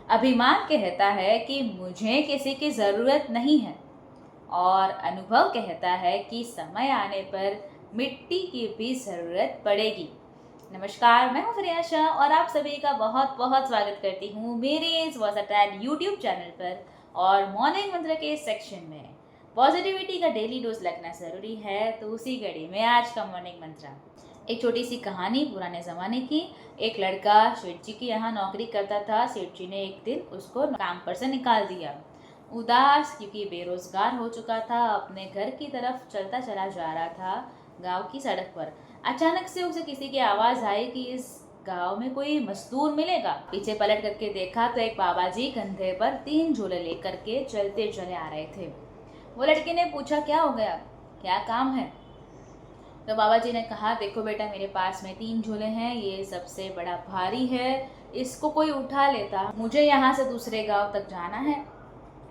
अभिमान कहता है कि मुझे किसी की ज़रूरत नहीं है और अनुभव कहता है कि समय आने पर मिट्टी की भी ज़रूरत पड़ेगी। नमस्कार, मैं हूँ फ्रियाशा और आप सभी का बहुत बहुत स्वागत करती हूँ मेरे इस वॉसअटैड यूट्यूब चैनल पर। और मॉर्निंग मंत्र के सेक्शन में पॉजिटिविटी का डेली डोज लगना ज़रूरी है, तो उसी कड़ी में आज का मॉर्निंग मंत्र, एक छोटी सी कहानी पुराने ज़माने की। एक लड़का सेठ जी के यहाँ नौकरी करता था। सेठ जी ने एक दिन उसको काम पर से निकाल दिया। उदास क्योंकि बेरोजगार हो चुका था, अपने घर की तरफ चलता चला जा रहा था। गांव की सड़क पर अचानक से उसे किसी की आवाज़ आई कि इस गांव में कोई मजदूर मिलेगा। पीछे पलट करके देखा तो एक बाबा जी कंधे पर 3 झोले लेकर के चलते चले आ रहे थे। वो लड़के ने पूछा, क्या हो गया, क्या काम है? तो बाबा जी ने कहा, देखो बेटा, मेरे पास में 3 झोले हैं, ये सबसे बड़ा भारी है, इसको कोई उठा लेता, मुझे यहाँ से दूसरे गांव तक जाना है।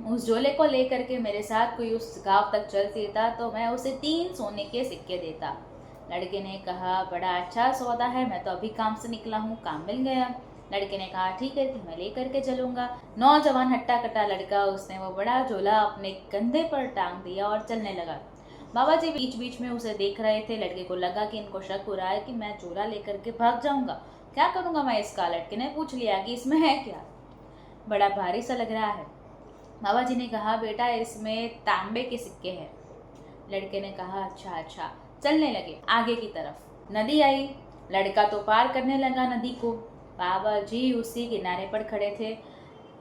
उस झोले को लेकर के मेरे साथ कोई उस गांव तक चल देता तो मैं उसे 3 सोने के सिक्के देता। लड़के ने कहा, बड़ा अच्छा सौदा है, मैं तो अभी काम से निकला हूँ, काम मिल गया। लड़के ने कहा, ठीक है, मैं लेकर के चलूंगा। नौजवान हट्टा कट्टा लड़का, उसने वो बड़ा झोला अपने कंधे पर टांग दिया और चलने लगा। बाबा जी बीच बीच में उसे देख रहे थे। लड़के को लगा कि इनको शक हो रहा है कि मैं झोला लेकर के भाग जाऊंगा, क्या करूंगा मैं इसका। लड़के ने पूछ लिया कि इसमें है क्या, बड़ा भारी सा लग रहा है। बाबा जी ने कहा, बेटा, इसमें तांबे के सिक्के हैं। लड़के ने कहा, अच्छा अच्छा। चलने लगे आगे की तरफ। नदी आई, लड़का तो पार करने लगा नदी को। बाबा जी उसी किनारे पर खड़े थे।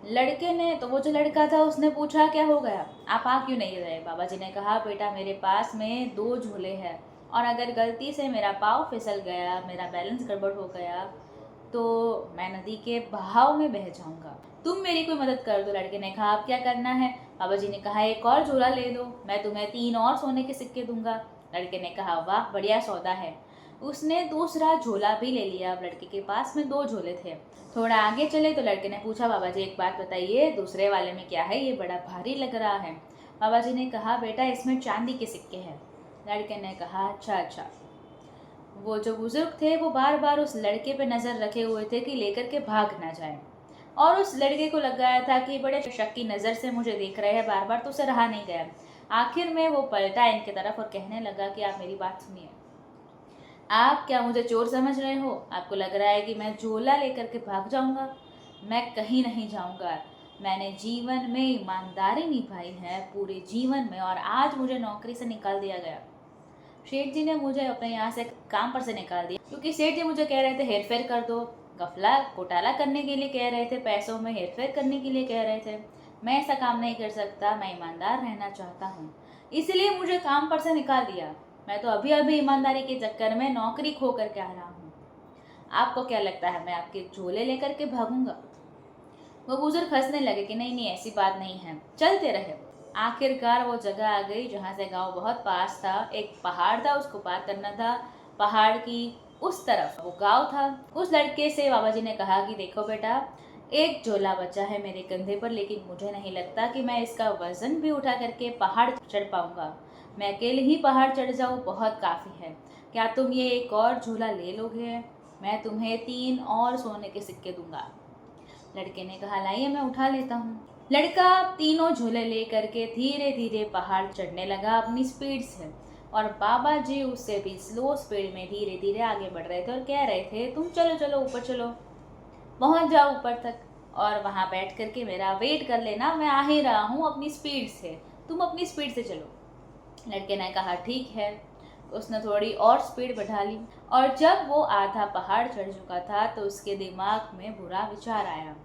लड़के ने तो वो जो लड़का था उसने पूछा, क्या हो गया, आप आ क्यों नहीं रहे? बाबा जी ने कहा, बेटा, मेरे पास में 2 झूले हैं और अगर गलती से मेरा पाँव फिसल गया, मेरा बैलेंस गड़बड़ हो गया तो मैं नदी के बहाव में बह जाऊंगा, तुम मेरी कोई मदद कर दो। लड़के ने कहा, अब क्या करना है? बाबा जी ने कहा, एक और झोला ले दो, मैं तुम्हें 3 और सोने के सिक्के दूंगा। लड़के ने कहा, वाह, बढ़िया सौदा है। उसने दूसरा झोला भी ले लिया। अब लड़के के पास में 2 झोले थे। थोड़ा आगे चले तो लड़के ने पूछा, बाबा जी, एक बात बताइए, दूसरे वाले में क्या है, ये बड़ा भारी लग रहा है। बाबा जी ने कहा, बेटा, इसमें चांदी के सिक्के हैं। लड़के ने कहा, अच्छा अच्छा। वो जो बुजुर्ग थे वो बार बार उस लड़के पे नज़र रखे हुए थे कि लेकर के भाग ना जाए। और उस लड़के को लग गया था कि बड़े शक की नज़र से मुझे देख रहे हैं बार बार, तो उसे रहा नहीं गया। आखिर में वो पलटा इनकी तरफ और कहने लगा कि आप मेरी बात सुनिए। आप क्या मुझे चोर समझ रहे हो? आपको लग रहा है कि मैं झोला लेकर के भाग जाऊंगा? मैं कहीं नहीं जाऊंगा। मैंने जीवन में ईमानदारी निभाई है पूरे जीवन में, और आज मुझे नौकरी से निकाल दिया गया। सेठ जी ने मुझे अपने यहाँ से काम पर से निकाल दिया क्योंकि सेठ जी मुझे कह रहे थे हेर फेर कर दो, गफला घोटाला करने के लिए कह रहे थे, पैसों में हेर फेर करने के लिए कह रहे थे। मैं ऐसा काम नहीं कर सकता, मैं ईमानदार रहना चाहता हूँ, इसलिए मुझे काम पर से निकाल दिया। मैं तो अभी अभी ईमानदारी के चक्कर में नौकरी खो करके आ रहा हूँ। आपको क्या लगता है मैं आपके झोले लेकर के भागूंगा? वो बुजुर्ग हंसने लगे कि नहीं नहीं, ऐसी बात नहीं है। चलते रहे। आखिरकार वो जगह आ गई जहाँ से गांव बहुत पास था। एक पहाड़ था, उसको पार करना था। पहाड़ की उस तरफ वो गांव था। उस लड़के से बाबा जी ने कहा कि देखो बेटा, एक झोला बचा है मेरे कंधे पर, लेकिन मुझे नहीं लगता कि मैं इसका वजन भी उठा करके पहाड़ चढ़ पाऊंगा। मैं अकेले ही पहाड़ चढ़ जाऊँ बहुत काफ़ी है। क्या तुम ये एक और झोला ले लोगे? मैं तुम्हें 3 और सोने के सिक्के दूंगा। लड़के ने कहा, लाइए, मैं उठा लेता हूँ। लड़का तीनों झूले लेकर के धीरे धीरे पहाड़ चढ़ने लगा अपनी स्पीड से, और बाबा जी उससे भी स्लो स्पीड में धीरे धीरे आगे बढ़ रहे थे और कह रहे थे, तुम चलो चलो ऊपर चलो, पहुँच जाओ ऊपर तक और वहाँ बैठ करके मेरा वेट कर लेना, मैं आ ही रहा हूँ अपनी स्पीड से, तुम अपनी स्पीड से चलो। लड़के ने कहा, ठीक है। उसने थोड़ी और स्पीड बढ़ा ली, और जब वो आधा पहाड़ चढ़ चुका था तो उसके दिमाग में बुरा विचार आया।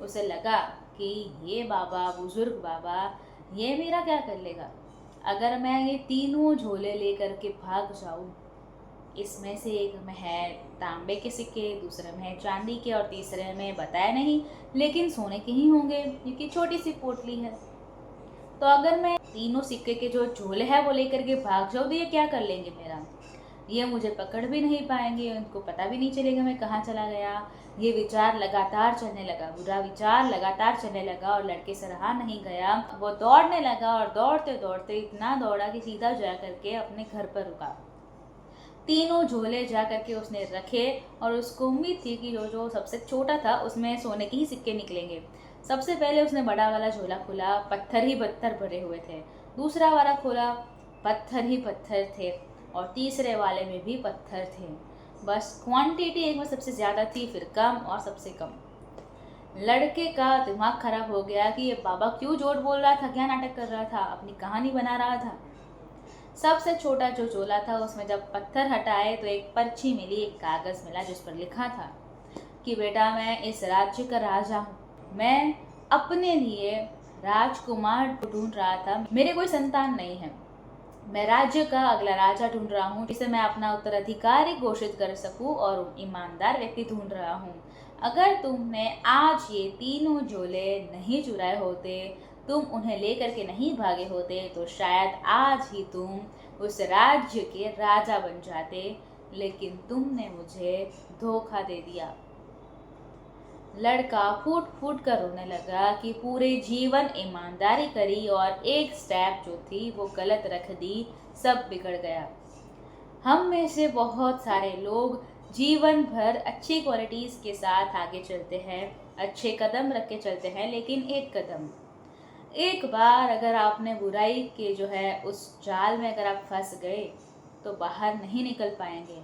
उसे लगा कि ये बाबा, बुजुर्ग बाबा, ये मेरा क्या कर लेगा अगर मैं ये तीनों झोले लेकर के भाग जाऊं। इसमें से एक में है तांबे के सिक्के, दूसरे में है चांदी के, और तीसरे में बताया नहीं, लेकिन सोने के ही होंगे क्योंकि छोटी सी पोटली है। तो अगर मैं तीनों सिक्के के जो झोले हैं वो लेकर के भाग जाऊँ तो ये क्या कर लेंगे मेरा? ये मुझे पकड़ भी नहीं पाएंगे, उनको पता भी नहीं चलेगा मैं कहाँ चला गया। ये विचार लगातार चलने लगा, बुरा विचार लगातार चलने लगा, और लड़के से रहा नहीं गया। वो दौड़ने लगा और दौड़ते दौड़ते इतना दौड़ा कि सीधा जा करके अपने घर पर रुका। तीनों झोले जा करके उसने रखे और उसको उम्मीद थी कि जो सबसे छोटा था उसमें सोने के ही सिक्के निकलेंगे। सबसे पहले उसने बड़ा वाला झोला खोला, पत्थर ही पत्थर भरे हुए थे। दूसरा वाला खोला, पत्थर ही पत्थर थे। और तीसरे वाले में भी पत्थर थे। बस क्वांटिटी एक में सबसे ज़्यादा थी, फिर कम और सबसे कम। लड़के का दिमाग खराब हो गया कि ये बाबा क्यों झूठ बोल रहा था, क्या नाटक कर रहा था, अपनी कहानी बना रहा था। सबसे छोटा जो झोला था उसमें जब पत्थर हटाए तो एक पर्ची मिली, एक कागज़ मिला जिस पर लिखा था कि बेटा मैं इस राज्य का राजा हूँ। मैं अपने लिए राजकुमार ढूंढ रहा था, मेरे कोई संतान नहीं है। मैं राज्य का अगला राजा ढूंढ रहा हूँ जिसे मैं अपना उत्तराधिकारी घोषित कर सकूँ और ईमानदार व्यक्ति ढूंढ रहा हूँ। अगर तुमने आज ये तीनों झोले नहीं चुराए होते, तुम उन्हें लेकर के नहीं भागे होते, तो शायद आज ही तुम उस राज्य के राजा बन जाते। लेकिन तुमने मुझे धोखा दे दिया। लड़का फूट फूट कर रोने लगा कि पूरे जीवन ईमानदारी करी और एक स्टेप जो थी वो गलत रख दी, सब बिगड़ गया। हम में से बहुत सारे लोग जीवन भर अच्छी क्वालिटीज़ के साथ आगे चलते हैं, अच्छे कदम रख के चलते हैं, लेकिन एक बार अगर आपने बुराई के जो है उस जाल में अगर आप फंस गए तो बाहर नहीं निकल पाएंगे।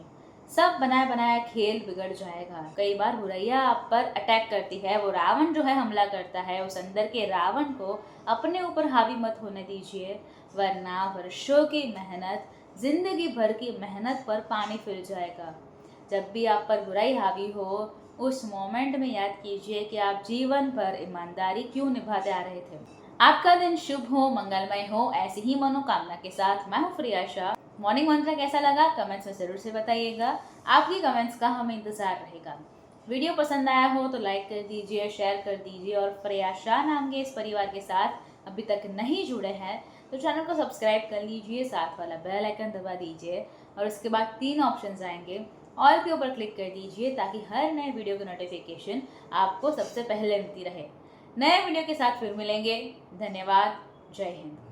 सब बनाया बनाया खेल बिगड़ जाएगा। कई बार बुराइयां आप पर अटैक करती है, वो रावण जो है हमला करता है। उस अंदर के रावण को अपने ऊपर हावी मत होने दीजिए, वरना वर्षों की मेहनत, जिंदगी भर की मेहनत पर पानी फिर जाएगा। जब भी आप पर बुराई हावी हो, उस मोमेंट में याद कीजिए कि आप जीवन भर ईमानदारी क्यों निभाते आ रहे थे। आपका दिन शुभ हो, मंगलमय हो, ऐसी ही मनोकामना के साथ मैं हूँ प्रियाशा। मॉर्निंग मंत्र कैसा लगा कमेंट्स में ज़रूर से बताइएगा। आपकी कमेंट्स का हमें इंतज़ार रहेगा। वीडियो पसंद आया हो तो लाइक कर दीजिए, शेयर कर दीजिए और प्रियाशा नाम के इस परिवार के साथ अभी तक नहीं जुड़े हैं तो चैनल को सब्सक्राइब कर लीजिए, साथ वाला बेल आइकन दबा दीजिए और उसके बाद 3 ऑप्शंस आएंगे, ऑल के ऊपर क्लिक कर दीजिए ताकि हर नए वीडियो की नोटिफिकेशन आपको सबसे पहले मिलती रहे। नए वीडियो के साथ फिर मिलेंगे। धन्यवाद। जय हिंद।